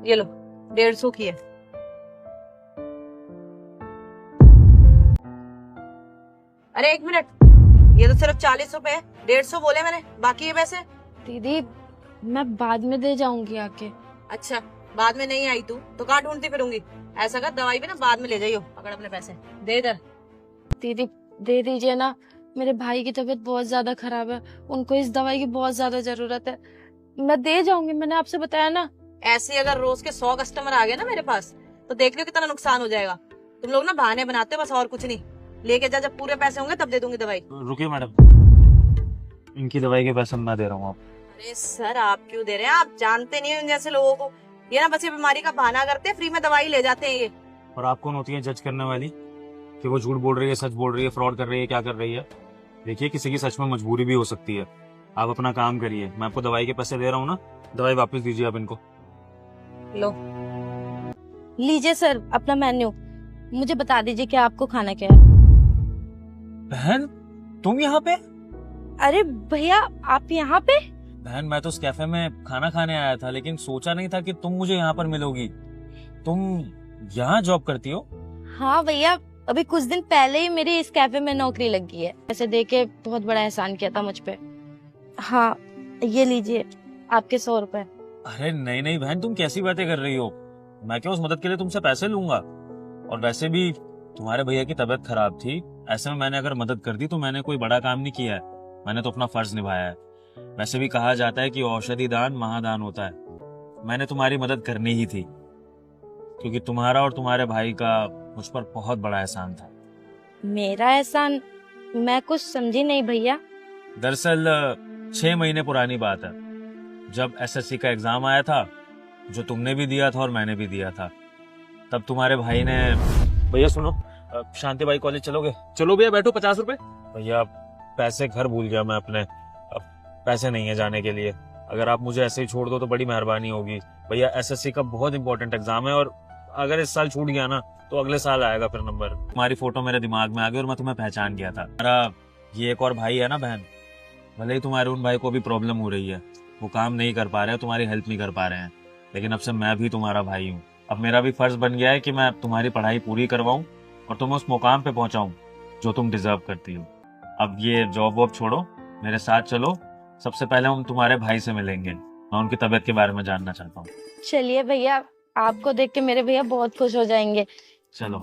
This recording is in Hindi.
ये लो 150 की है। अरे 1 मिनट, ये तो सिर्फ 40 रुपए है, 150 बोले मैंने, बाकी ये पैसे। दीदी मैं बाद में दे जाऊंगी आके। अच्छा, बाद में नहीं आई तू तो कहाँ ढूंढती फिरूंगी। ऐसा कर, दवाई भी ना बाद में ले जाइयो, पकड़ अपने पैसे दे इधर। दीदी दे दीजिए ना, मेरे भाई की तबीयत बहुत ज्यादा खराब है, उनको इस दवाई की बहुत ज्यादा जरूरत है। मैं दे जाऊंगी, मैंने आपसे बताया ना। ऐसे ही अगर रोज के 100 कस्टमर आ गए ना मेरे पास तो देख लियो कितना नुकसान हो जाएगा। तुम लोग ना बहाने बनाते हो बस, और कुछ नहीं। लेके जा, जब पूरे पैसे होंगे तब दे दूंगी दवाई। रुकिए मैडम, इनकी दवाई के पैसे मैं दे रहा हूँ। आप अरे सर, आप क्यों दे रहे हैं? आप जानते नहीं हो इन जैसे लोगों को। ये ना बस ये बीमारी का बहाना करते हैं, फ्री में दवाई ले जाते हैं ये। और आप कौन होती है जज करने वाली कि वो झूठ बोल रही है, सच बोल रही है, फ्रॉड कर रही है, क्या कर रही है? देखिए, किसी की सच में मजबूरी भी हो सकती है। आप अपना काम करिए, मैं आपको दवाई के पैसे दे रहा हूँ ना, दवाई वापस दीजिए आप इनको। लो लीजिए सर अपना मेन्यू, मुझे बता दीजिए कि आपको खाना क्या है। बहन, तुम यहाँ पे? अरे भैया आप यहाँ पे? बहन, मैं तो उस कैफे में खाना खाने आया था, लेकिन सोचा नहीं था कि तुम मुझे यहाँ पर मिलोगी। तुम यहाँ जॉब करती हो? हाँ भैया, अभी कुछ दिन पहले ही मेरी इस कैफे में नौकरी लगी है। ऐसे देके बहुत बड़ा एहसान किया था मुझ पे। हाँ ये लीजिए आपके 100 रुपए। अरे नहीं नहीं बहन, तुम कैसी बातें कर रही हो? मैं क्या उस मदद के लिए तुमसे पैसे लूंगा? और वैसे भी तुम्हारे भैया की तबीयत खराब थी, ऐसे में मैंने अगर मदद कर दी तो मैंने कोई बड़ा काम नहीं किया है, मैंने तो अपना फर्ज निभाया है। वैसे भी कहा जाता है कि औषधि दान महादान होता है। मैंने तुम्हारी मदद करनी ही थी, क्योंकि तुम्हारा और तुम्हारे भाई का मुझ पर बहुत बड़ा एहसान था। मेरा एहसान? मैं कुछ समझी नहीं भैया। दरअसल 6 महीने पुरानी बात है, जब एसएससी का एग्जाम आया था, जो तुमने भी दिया था और मैंने भी दिया था, तब तुम्हारे भाई ने। भैया सुनो, शांति बाई कॉलेज चलोगे? चलो भैया, बैठो, 50 रुपए। भैया पैसे घर भूल गया मैं अपने, अब पैसे नहीं है जाने के लिए। अगर आप मुझे ऐसे ही छोड़ दो तो बड़ी मेहरबानी होगी। भैया एसएससी का बहुत इंपॉर्टेंट एग्जाम है, और अगर इस साल छूट गया ना तो अगले साल आएगा फिर नंबर। तुम्हारी फोटो मेरे दिमाग में आ गई और मैं तुम्हें पहचान गया था। हमारा ये एक और भाई है ना बहन, भले ही तुम्हारे उन भाई को भी प्रॉब्लम हो रही है, वो काम नहीं कर पा रहे हैं, तुम्हारी हेल्प नहीं कर पा रहे हैं, लेकिन अब से मैं भी तुम्हारा भाई हूँ। अब मेरा भी फर्ज बन गया है कि मैं तुम्हारी पढ़ाई पूरी करवाऊं और तुम्हें उस मुकाम पे पहुंचाऊं जो तुम डिजर्व करती हो। अब ये जॉब वॉब छोड़ो, मेरे साथ चलो। सबसे पहले हम तुम्हारे भाई से मिलेंगे, मैं उनकी तबीयत के बारे में जानना चाहता हूँ। चलिए भैया, आपको देख के मेरे भैया बहुत खुश हो जाएंगे। चलो।